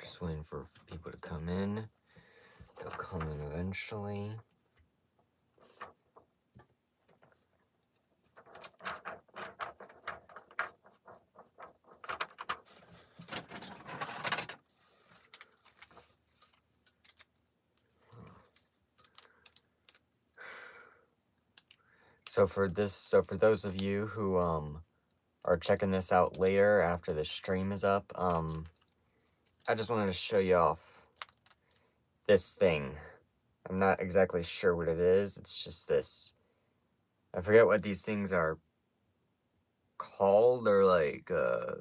Just waiting for people to come in. They'll come in eventually. So for those of you who are checking this out later after the stream is up, I just wanted to show you off this thing. I'm not exactly sure what it is. It's just this. I forget what these things are called. They're like a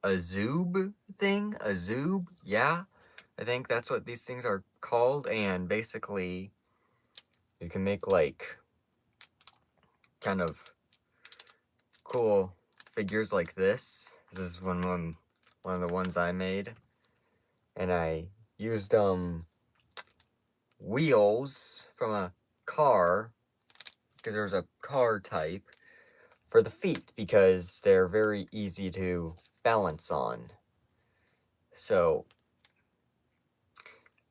Zoob thing? A Zoob? Yeah. I think that's what these things are called, and basically you can make like kind of cool figures like this. This is one of the ones I made, and I used wheels from a car, because there's a car type, for the feet because they're very easy to balance on. So,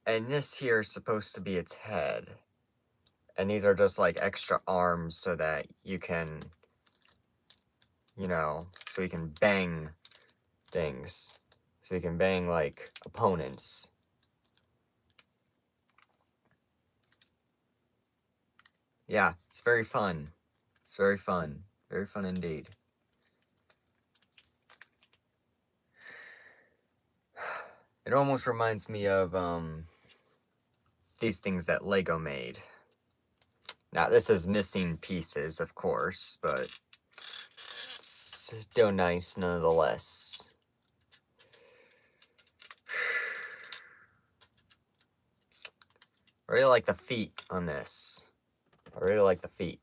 and this here is supposed to be its head. And these are just like extra arms so that you can, so you can bang things. So you can bang like opponents. Yeah, it's very fun. It's very fun. Very fun indeed. It almost reminds me of these things that Lego made. Now, this is missing pieces, of course, but still nice nonetheless. I really like the feet on this. I really like the feet.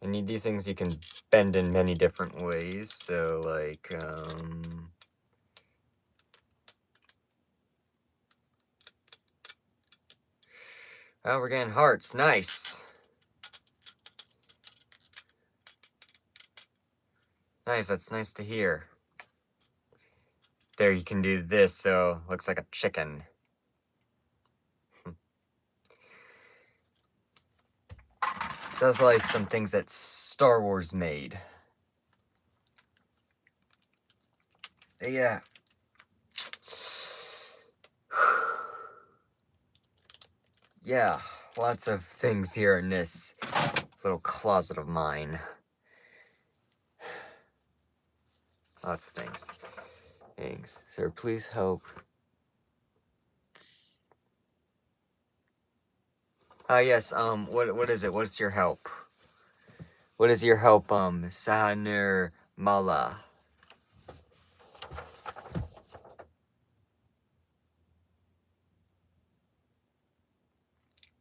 And these things you can bend in many different ways, so like, oh, we're getting hearts, nice. Nice, that's nice to hear. There, you can do this, so looks like a chicken. Does like some things that Star Wars made. Yeah. Yeah, lots of things here in this little closet of mine. Lots of things. Thanks. Sir, please help. Yes, what is it? What's your help? What is your help, Sahanir Mala?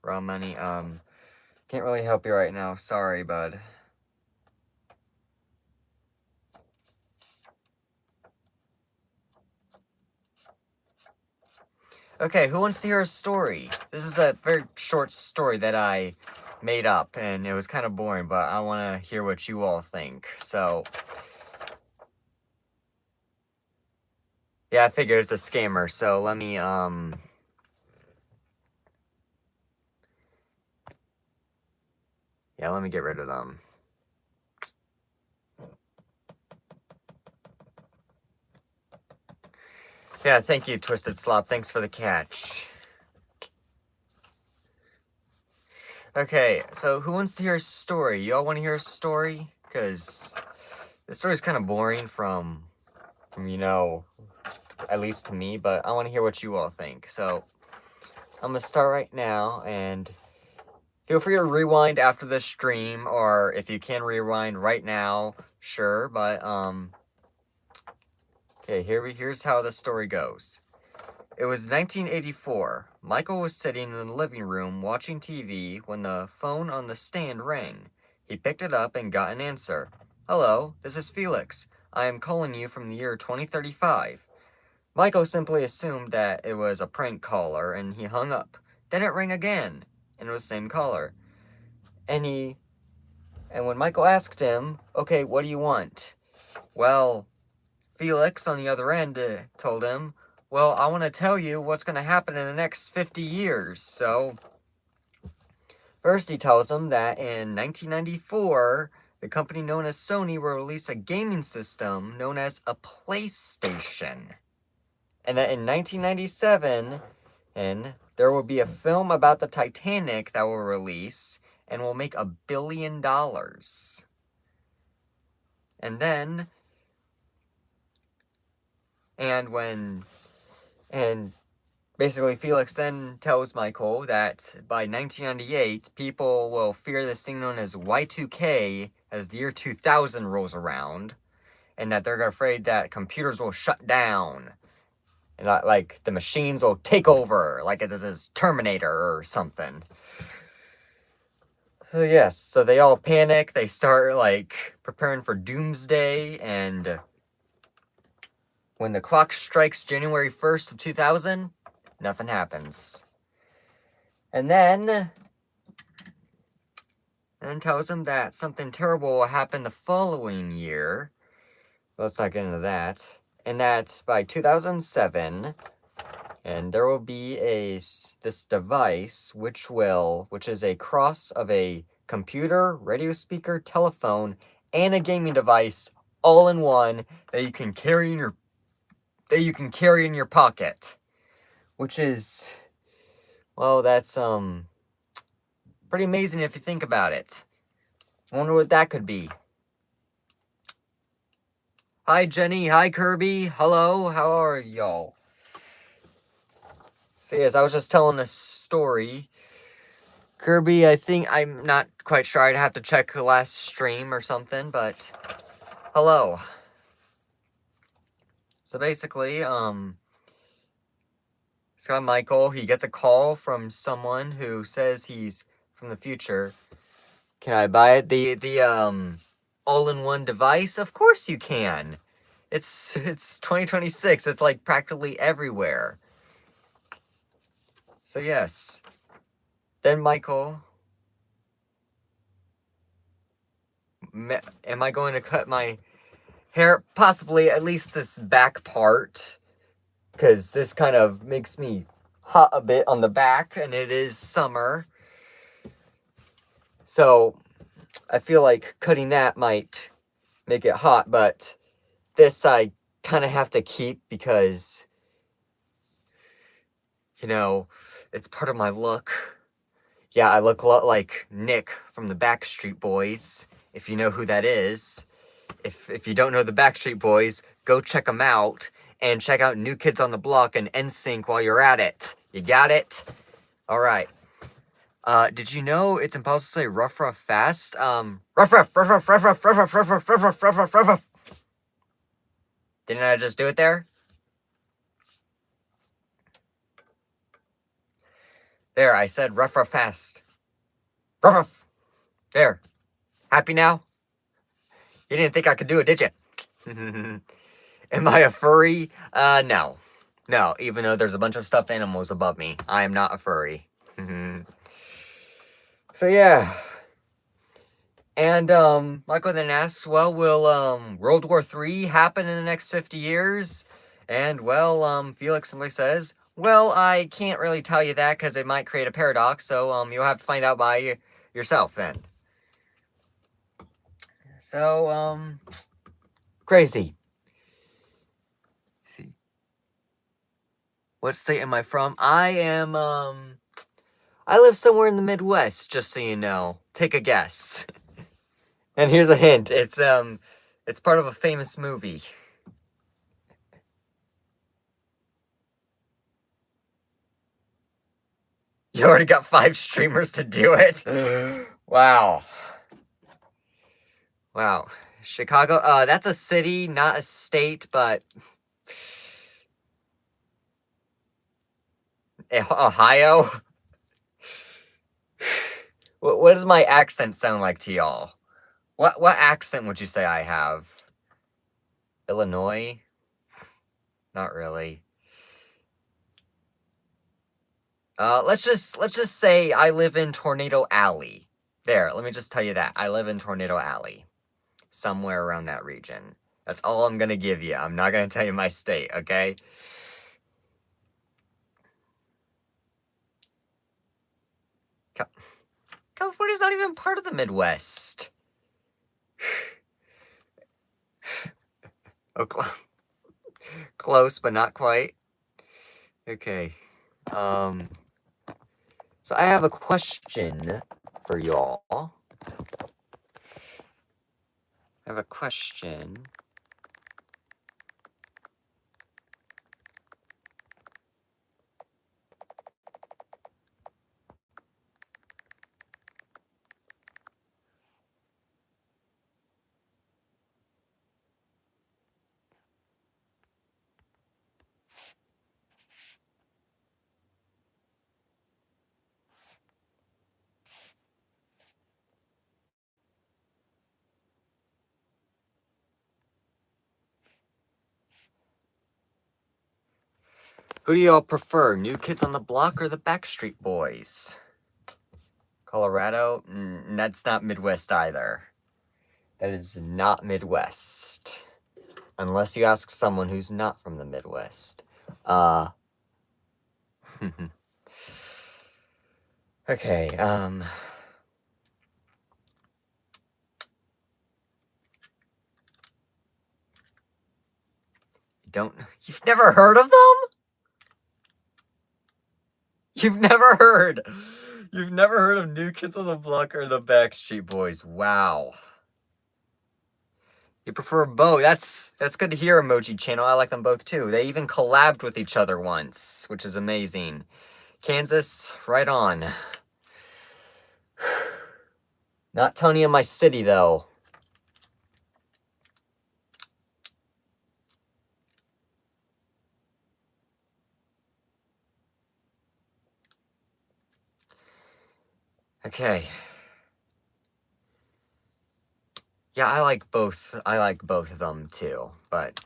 Ramani, can't really help you right now. Sorry, bud. Okay, who wants to hear a story? This is a very short story that I made up, and it was kind of boring, but I want to hear what you all think. So, yeah, I figured it's a scammer, so let me, yeah, let me get rid of them. Yeah, thank you, Twisted Slop. Thanks for the catch. Okay, so who wants to hear a story? Y'all want to hear a story? Because this story's kind of boring from, at least to me, but I want to hear what you all think. So, I'm going to start right now, and feel free to rewind after the stream, or if you can rewind right now, sure, but, okay, here's how the story goes. It was 1984. Michael was sitting in the living room watching TV when the phone on the stand rang. He picked it up and got an answer. Hello, this is Felix. I am calling you from the year 2035. Michael simply assumed that it was a prank caller and he hung up. Then it rang again, and it was the same caller. And when Michael asked him, okay, what do you want? Well, Felix on the other end told him, well, I want to tell you what's going to happen in the next 50 years. So, first he tells him that in 1994, the company known as Sony will release a gaming system known as a PlayStation. And that in 1997, there will be a film about the Titanic that will release and will make $1 billion. And then, and basically Felix then tells Michael that by 1998, people will fear this thing known as Y2K as the year 2000 rolls around, and that they're afraid that computers will shut down, and that, like, the machines will take over, like it is Terminator or something. So yes, so they all panic, they start, like, preparing for doomsday, and when the clock strikes January 1st of 2000, nothing happens. And then tells him that something terrible will happen the following year. Let's not get into that. And that by 2007, and there will be this device which is a cross of a computer, radio speaker, telephone, and a gaming device all in one that you can carry in your pocket. Which is, well, that's pretty amazing if you think about it. I wonder what that could be. Hi, Jenny. Hi, Kirby. Hello. How are y'all? So, yes, I was just telling a story. Kirby, I think, I'm not quite sure. I'd have to check the last stream or something, but hello. So, basically, Scott Michael, he gets a call from someone who says he's from the future. Can I buy it? The all-in-one device? Of course you can. It's 2026. It's like practically everywhere. So yes. Then Michael, am I going to cut my hair? Possibly, at least this back part, because this kind of makes me hot a bit on the back, and it is summer. So I feel like cutting that might make it hot, but this I kind of have to keep because, you know, it's part of my look. Yeah, I look a lot like Nick from the Backstreet Boys, if you know who that is. If you don't know the Backstreet Boys, go check them out, and check out New Kids on the Block and NSYNC while you're at it. You got it? Alright. Did you know it's impossible to say rough, rough, fast? Rough, rough, rough, rough, rough, rough, rough, rough, rough, rough, rough, rough, rough, rough, rough. Didn't I just do it there? There, I said rough, rough, fast. Rough, rough. There. Happy now? You didn't think I could do it, did you? Am I a furry? No. No, even though there's a bunch of stuffed animals above me. I am not a furry. So, yeah. And, Michael then asks, well, will, World War III happen in the next 50 years? And, well, Felix simply says, well, I can't really tell you that because it might create a paradox, so, you'll have to find out by yourself then. So, crazy. Let's see. What state am I from? I am, I live somewhere in the Midwest, just so you know. Take a guess. And here's a hint. It's part of a famous movie. You already got 5 streamers to do it? Wow. Wow. Chicago, that's a city, not a state, but... Ohio? What does my accent sound like to y'all? What accent would you say I have? Illinois? Not really. let's just say I live in Tornado Alley. There, let me just tell you that. I live in Tornado Alley. Somewhere around that region. That's all I'm gonna give you. I'm not gonna tell you my state, okay? California's not even part of the Midwest. Oh, close, but not quite. Okay. So I have a question for y'all. I have a question. Who do y'all prefer, New Kids on the Block or the Backstreet Boys? Colorado? That's not Midwest either. That is not Midwest. Unless you ask someone who's not from the Midwest. Okay, you've never heard of them? You've never heard of New Kids on the Block or the Backstreet Boys. Wow. You prefer both. That's good to hear, Emoji Channel. I like them both too. They even collabed with each other once, which is amazing. Kansas, right on. Not Tony in my city, though. Okay. Yeah, I like both of them too, but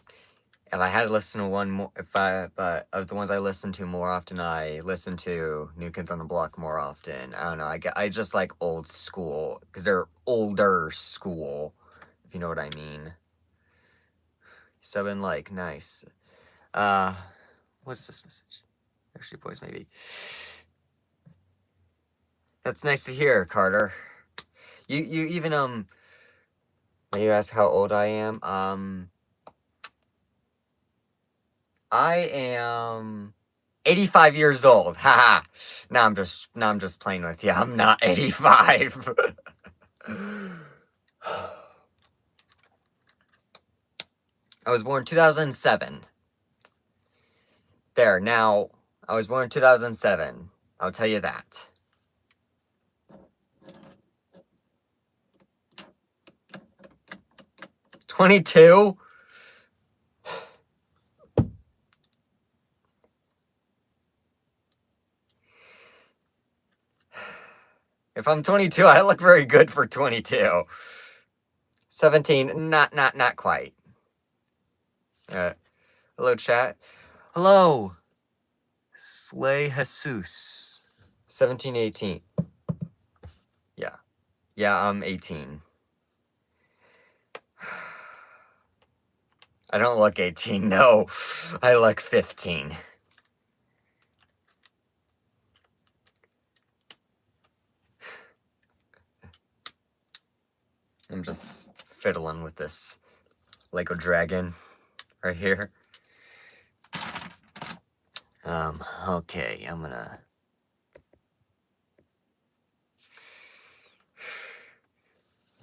if I had to listen to one more, but of the ones I listen to more often, I listen to New Kids on the Block more often. I don't know, I just like old school, because they're older school, if you know what I mean. Nice. What's this message? Backstreet Boys, maybe. That's nice to hear, Carter. You even, you ask how old I am? I am 85 years old. Haha. Now I'm just playing with you. I'm not 85. I was born 2007. There, now, I was born in 2007. I'll tell you that. $22? If I'm 22, I look very good for 22. 17, not quite. Hello, chat. Hello. Slay Jesus. 17, 18. Yeah. Yeah, I'm 18. I don't look 18, no. I look 15. I'm just fiddling with this Lego dragon right here. Okay, I'm gonna...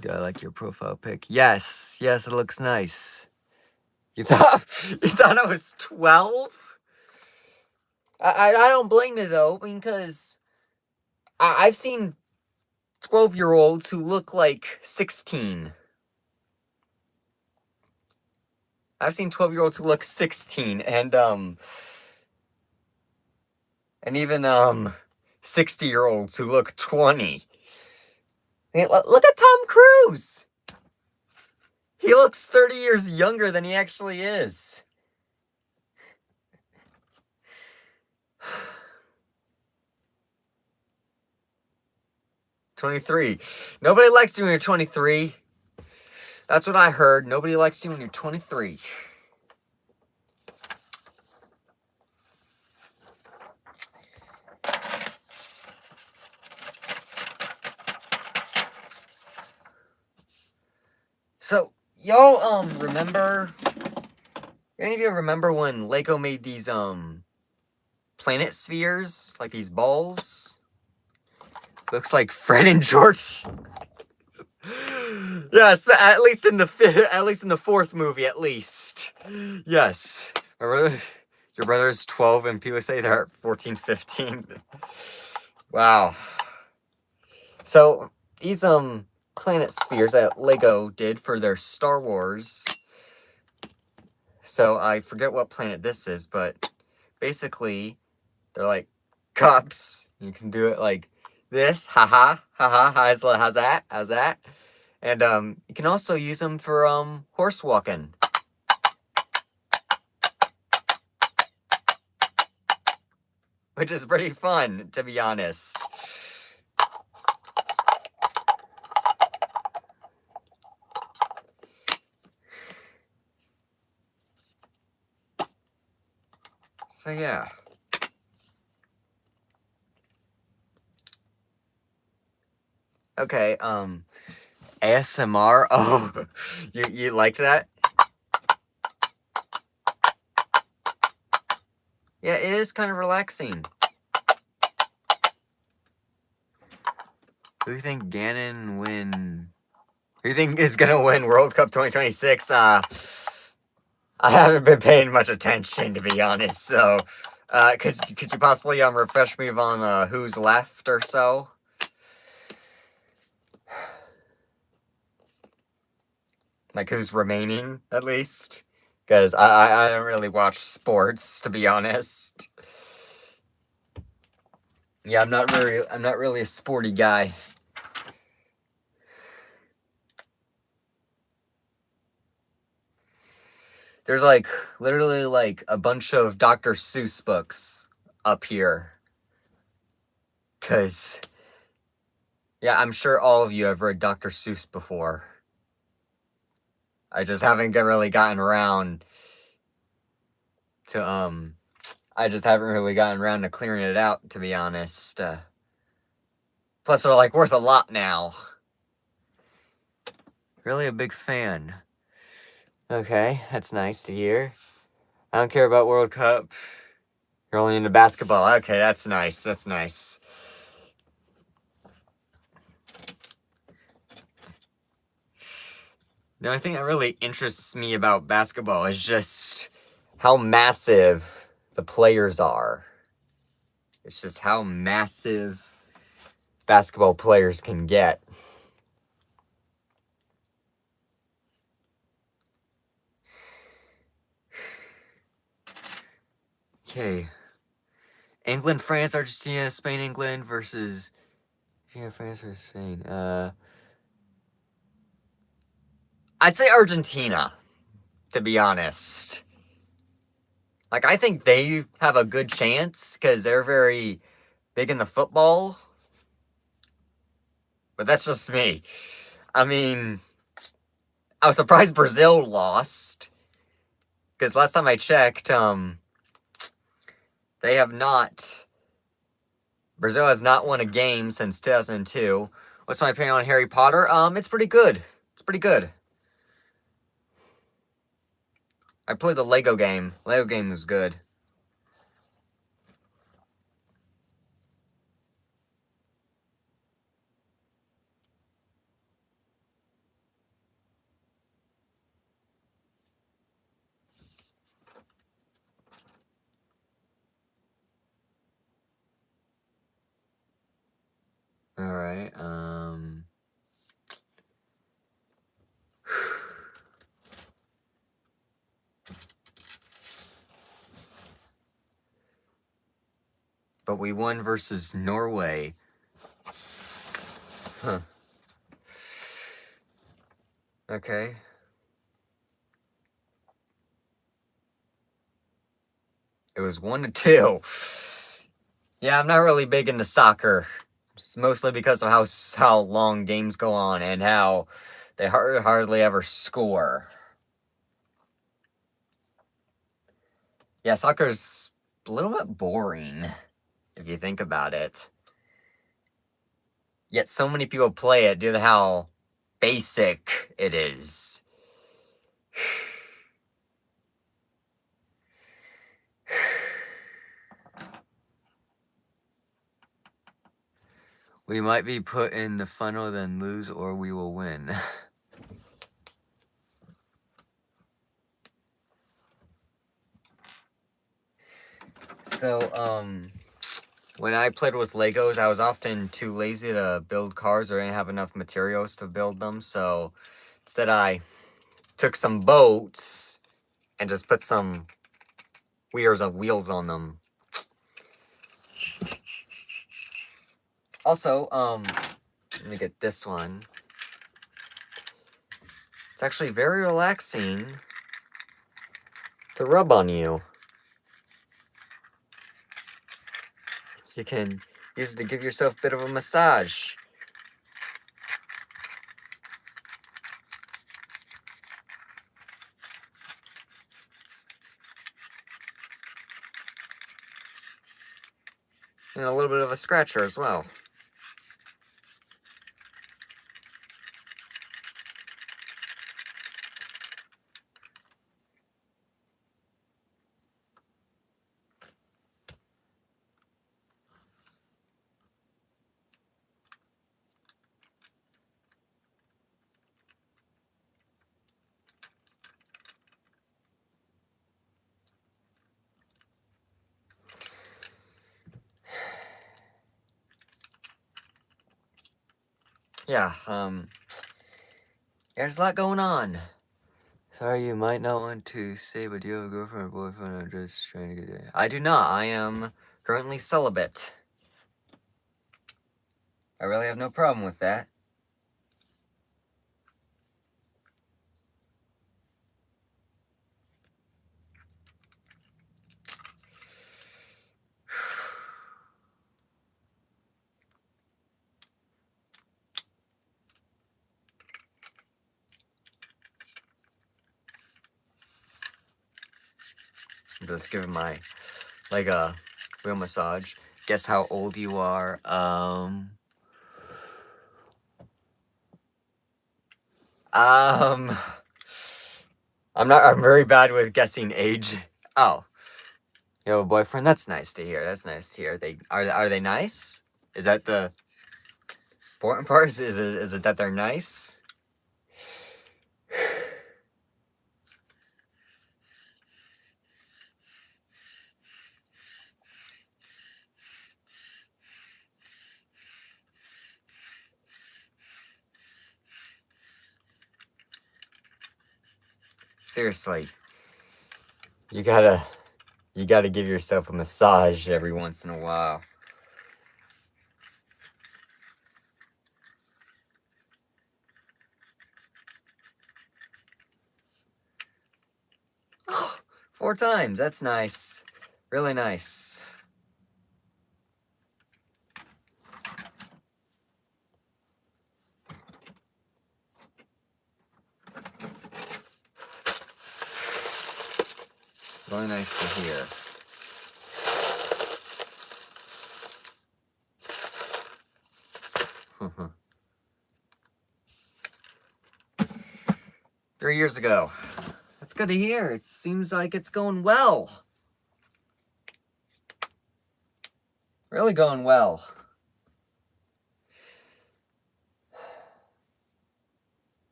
Do I like your profile pic? Yes, it looks nice. You thought I was 12? I don't blame you though, because I've seen 12-year-olds who look like 16. I've seen 12-year-olds who look 16, and even 60-year-olds who look 20. Hey, look at Tom Cruise. He looks 30 years younger than he actually is. 23. Nobody likes you when you're 23. That's what I heard. Nobody likes you when you're 23. So, y'all, remember... Any of you remember when Lego made these, planet spheres? Like these balls? Looks like Fred and George. Yes, at least in the fourth movie, at least. Yes. Your brother's 12 and people say they're 14, 15. Wow. So, these, planet spheres that Lego did for their Star Wars. So, I forget what planet this is, but basically, they're like cups. You can do it like this. Haha. Haha. How's that? How's that? And you can also use them for horse walking. Which is pretty fun, to be honest. So yeah. Okay, ASMR. Oh, you like that? Yeah, it is kind of relaxing. Who do you think Who do you think is gonna win World Cup 2026? I haven't been paying much attention, to be honest. So, could you possibly refresh me on who's left or so? Like who's remaining, at least? Because I don't really watch sports, to be honest. Yeah, I'm not really a sporty guy. There's like literally like a bunch of Dr. Seuss books up here. Cause yeah, I'm sure all of you have read Dr. Seuss before. I just haven't really gotten around to I just haven't really gotten around to clearing it out, to be honest. Plus they're like worth a lot now. Really a big fan. Okay, that's nice to hear. I don't care about World Cup. You're only into basketball. Okay, that's nice. That's nice. The only thing that really interests me about basketball is just how massive the players are. It's just how massive basketball players can get. Okay. England, France, Argentina, Spain, England versus Argentina, France versus Spain. I'd say Argentina, to be honest. Like, I think they have a good chance because they're very big in the football. But that's just me. I mean, I was surprised Brazil lost. Because last time I checked, they have not... Brazil has not won a game since 2002. What's my opinion on Harry Potter? It's pretty good. It's pretty good. I played the Lego game. Lego game was good. Alright, But we won versus Norway. Huh. Okay. It was 1-2. Yeah, I'm not really big into soccer. It's mostly because of how long games go on and how they hardly ever score. Yeah, soccer's a little bit boring, if you think about it. Yet so many people play it due to how basic it is. We might be put in the funnel, then lose, or we will win. So, when I played with Legos, I was often too lazy to build cars or didn't have enough materials to build them. So, instead I took some boats and just put some wheels on them. Also, let me get this one. It's actually very relaxing to rub on you. You can use it to give yourself a bit of a massage. And a little bit of a scratcher as well. Yeah, there's a lot going on. Sorry, you might not want to say, but do you have a girlfriend or boyfriend? I'm just trying to get there. I do not. I am currently celibate. I really have no problem with that. I'm just giving my, like, a real massage. Guess how old you are. I'm very bad with guessing age. Oh. You have a boyfriend? That's nice to hear. That's nice to hear. Are they nice? Is that the important part? Is it that they're nice? Seriously. You gotta give yourself a massage every once in a while. Oh, 4 times. That's nice. Really nice. Really nice to hear. Three years ago. That's good to hear. It seems like it's going well. Really going well.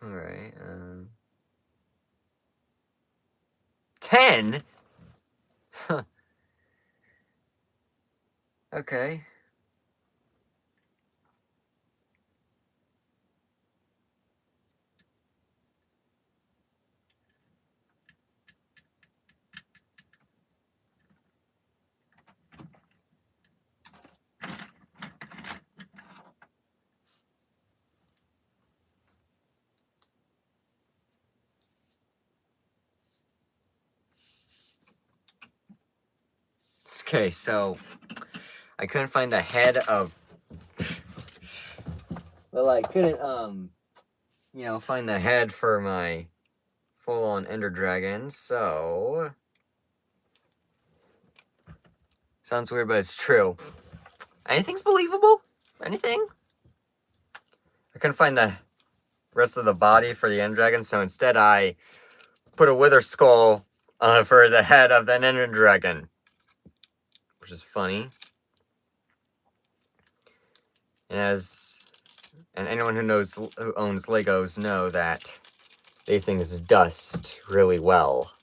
Alright, 10? Huh. Okay. Okay, so I couldn't find the head of. Well, I couldn't, find the head for my full-on Ender Dragon, so. Sounds weird, but it's true. Anything's believable? Anything? I couldn't find the rest of the body for the Ender Dragon, so instead I put a Wither Skull for the head of the Ender Dragon. Which is funny. And anyone who owns Legos know that these things dust really well.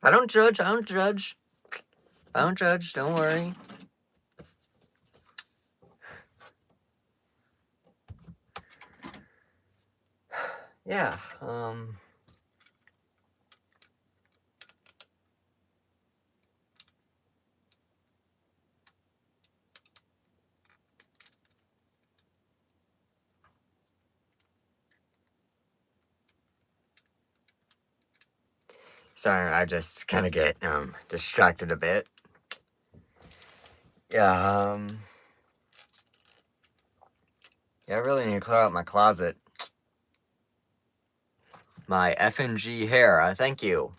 I don't judge, don't worry. Yeah, sorry, I just kind of get, distracted a bit. Yeah, yeah, I really need to clear out my closet. My FNG hair, thank you.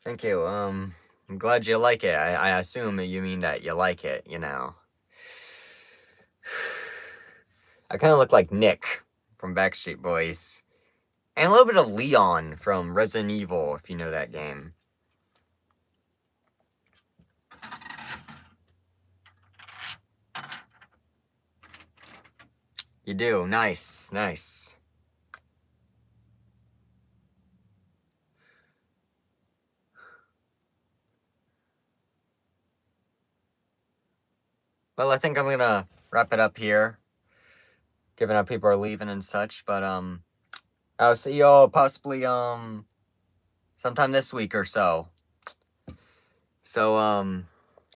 Thank you, I'm glad you like it. I assume you mean that you like it, you know. I kind of look like Nick from Backstreet Boys. And a little bit of Leon from Resident Evil, if you know that game. You do. Nice. Nice. Well, I think I'm gonna wrap it up here. Given how people are leaving and such, but, I'll see y'all possibly, sometime this week or so. So,